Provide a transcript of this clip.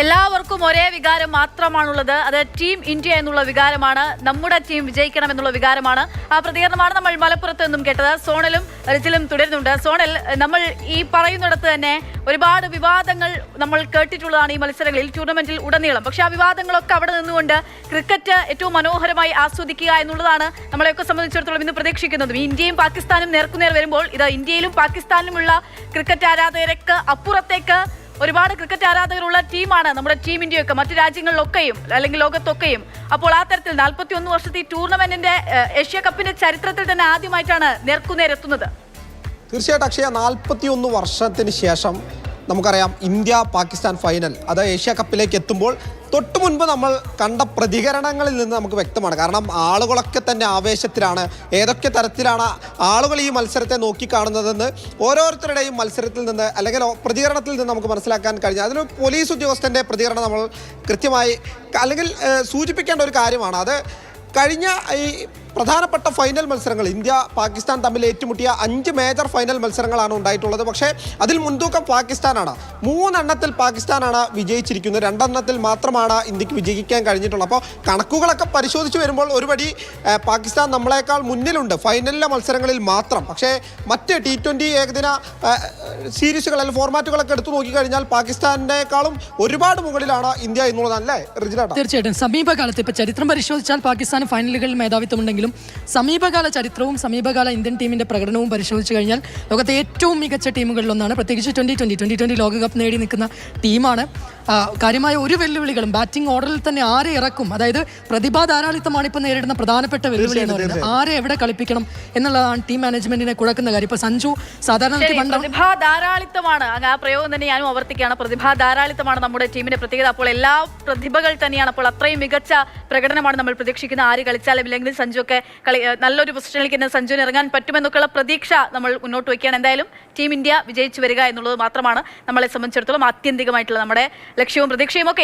എല്ലാവർക്കും ഒരേ വികാരം മാത്രമാണുള്ളത്. അത് ടീം ഇന്ത്യ എന്നുള്ള വികാരമാണ്. നമ്മുടെ ടീം വിജയിക്കണം എന്നുള്ള വികാരമാണ്. ആ പ്രതികരണമാണ് നമ്മൾ മലപ്പുറത്ത് നിന്നും കേട്ടത്. സോണലും റിജിലും തുടരുന്നുണ്ട്. സോണൽ, നമ്മൾ ഈ പറയുന്നിടത്ത് തന്നെ ഒരുപാട് വിവാദങ്ങൾ നമ്മൾ കേട്ടിട്ടുള്ളതാണ് ഈ മത്സരങ്ങളിൽ, ടൂർണമെന്റിൽ ഉടനീളം. പക്ഷെ ആ വിവാദങ്ങളൊക്കെ അവിടെ നിന്നുകൊണ്ട് ക്രിക്കറ്റ് ഏറ്റവും മനോഹരമായി ആസ്വദിക്കുക എന്നുള്ളതാണ് നമ്മളെയൊക്കെ സംബന്ധിച്ചിടത്തോളം ഇന്ന് പ്രതീക്ഷിക്കുന്നതും. ഇന്ത്യയും പാകിസ്ഥാനും നേർക്കുനേർ വരുമ്പോൾ ഇത് ഇന്ത്യയിലും പാകിസ്ഥാനിലുമുള്ള ക്രിക്കറ്റ് ആരാധകർക്ക് അപ്പുറത്തേക്ക് ഒരുപാട് ക്രിക്കറ്റ് ആരാധകരുള്ള ടീമാണ് നമ്മുടെ ടീം ഇന്ത്യയൊക്കെ, മറ്റു രാജ്യങ്ങളിലൊക്കെയും അല്ലെങ്കിൽ ലോകത്തൊക്കെയും. അപ്പോൾ ആ തരത്തിൽ 41 വർഷത്തെ ഈ ടൂർണമെന്റിന്റെ ഏഷ്യ കപ്പിന്റെ ചരിത്രത്തിൽ തന്നെ ആദ്യമായിട്ടാണ് നേർക്കുനേരെത്തുന്നത്. തീർച്ചയായിട്ടും അക്ഷയ, 41 വർഷത്തിന് ശേഷം നമുക്കറിയാം ഇന്ത്യ പാകിസ്ഥാൻ ഫൈനൽ, അത് ഏഷ്യ കപ്പിലേക്ക് എത്തുമ്പോൾ തൊട്ടു മുൻപ് നമ്മൾ കണ്ട പ്രതികരണങ്ങളിൽ നിന്ന് നമുക്ക് വ്യക്തമാണ്. കാരണം ആളുകളൊക്കെ തന്നെ ആവേശത്തിലാണ്. ഏതൊക്കെ തരത്തിലാണ് ആളുകൾ ഈ മത്സരത്തെ നോക്കിക്കാണുന്നതെന്ന് ഓരോരുത്തരുടെയും മത്സരത്തിൽ നിന്ന് അല്ലെങ്കിൽ പ്രതികരണത്തിൽ നിന്ന് നമുക്ക് മനസ്സിലാക്കാൻ കഴിഞ്ഞു. അതിന് പോലീസ് ഉദ്യോഗസ്ഥൻ്റെ പ്രതികരണം നമ്മൾ കൃത്യമായി അല്ലെങ്കിൽ സൂചിപ്പിക്കേണ്ട ഒരു കാര്യമാണ്. അത് കഴിഞ്ഞ ഈ പ്രധാനപ്പെട്ട ഫൈനൽ മത്സരങ്ങൾ, ഇന്ത്യ പാകിസ്ഥാൻ തമ്മിൽ ഏറ്റുമുട്ടിയ 5 മേജർ ഫൈനൽ മത്സരങ്ങളാണ് ഉണ്ടായിട്ടുള്ളത്. പക്ഷേ അതിൽ മുൻതൂക്കം പാകിസ്ഥാനാണ്. 3 എണ്ണത്തിൽ പാകിസ്ഥാനാണ് വിജയിച്ചിരിക്കുന്നത്, 2 എണ്ണത്തിൽ മാത്രമാണ് ഇന്ത്യക്ക് വിജയിക്കാൻ കഴിഞ്ഞിട്ടുള്ളത്. അപ്പോൾ കണക്കുകളൊക്കെ പരിശോധിച്ച് വരുമ്പോൾ ഒരുപടി പാകിസ്ഥാൻ നമ്മളെക്കാൾ മുന്നിലുണ്ട് ഫൈനലിലെ മത്സരങ്ങളിൽ മാത്രം. പക്ഷേ മറ്റ് T20 ഏകദിന സീരീസുകൾ അല്ലെങ്കിൽ ഫോർമാറ്റുകളൊക്കെ എടുത്തു നോക്കിക്കഴിഞ്ഞാൽ പാകിസ്ഥാനേക്കാളും ഒരുപാട് മുകളിലാണ് ഇന്ത്യ എന്നുള്ളതാണ്, അല്ലേ റിജിലാട്ട? തീർച്ചയായിട്ടും. സമീപകാലത്ത് ഇപ്പോൾ ചരിത്രം പരിശോധിച്ചാൽ പാകിസ്ഥാന് ഫൈനലുകളിൽ മേധാവിത്വമുണ്ടെങ്കിലും സമീപകാല ചരിത്രവും സമീപകാല ഇന്ത്യൻ ടീമിന്റെ പ്രകടനവും പരിശോധിച്ചു കഴിഞ്ഞാൽ ലോകത്തെ ഏറ്റവും മികച്ച ടീമുകളിലൊന്നാണ്. പ്രത്യേകിച്ച് 2020 ലോകകപ്പ് നേടി നിൽക്കുന്ന ടീമാണ്. കാര്യമായ ഒരു വെല്ലുവിളികളും ബാറ്റിംഗ് ഓർഡറിൽ തന്നെ ആരെ ഇറക്കും, അതായത് പ്രതിഭാ ധാരാളിത്തമാണ് ഇപ്പോൾ നേരിടുന്ന പ്രധാനപ്പെട്ട വെല്ലുവിളി എന്ന് പറയുന്നത്. ആരെ എവിടെ കളിപ്പിക്കണം എന്നുള്ളതാണ് ടീം മാനേജ്മെന്റിനെ കുഴക്കുന്ന കാര്യം. ഇപ്പൊ സഞ്ജു സാധാരണ പ്രതിഭാ ധാരാളിത്തമാണ്, ആ പ്രയോഗം തന്നെ ഞാനും ആവർത്തിക്കുകയാണ്. പ്രതിഭാ ധാരാളിത്തമാണ് നമ്മുടെ ടീമിന്റെ പ്രത്യേകത. അപ്പോൾ എല്ലാ പ്രതിഭകൾ തന്നെയാണ്. അപ്പോൾ അത്രയും മികച്ച പ്രകടനമാണ് നമ്മൾ പ്രതീക്ഷിക്കുന്നത്. ആര് കളിച്ചാലും ഇല്ലെങ്കിൽ സഞ്ജു ഒക്കെ നല്ലൊരു പൊസിഷനിലേക്ക് തന്നെ സഞ്ജുവിന് ഇറങ്ങാൻ പറ്റുമെന്നൊക്കെയുള്ള പ്രതീക്ഷ നമ്മൾ മുന്നോട്ട് വയ്ക്കുകയാണ്. എന്തായാലും ടീം ഇന്ത്യ വിജയിച്ചു വരിക എന്നുള്ളത് മാത്രമാണ് നമ്മളെ സംബന്ധിച്ചിടത്തോളം ആത്യന്തികമായിട്ടുള്ള നമ്മുടെ ലക്ഷ്യവും പ്രതീക്ഷയും ഒക്കെ.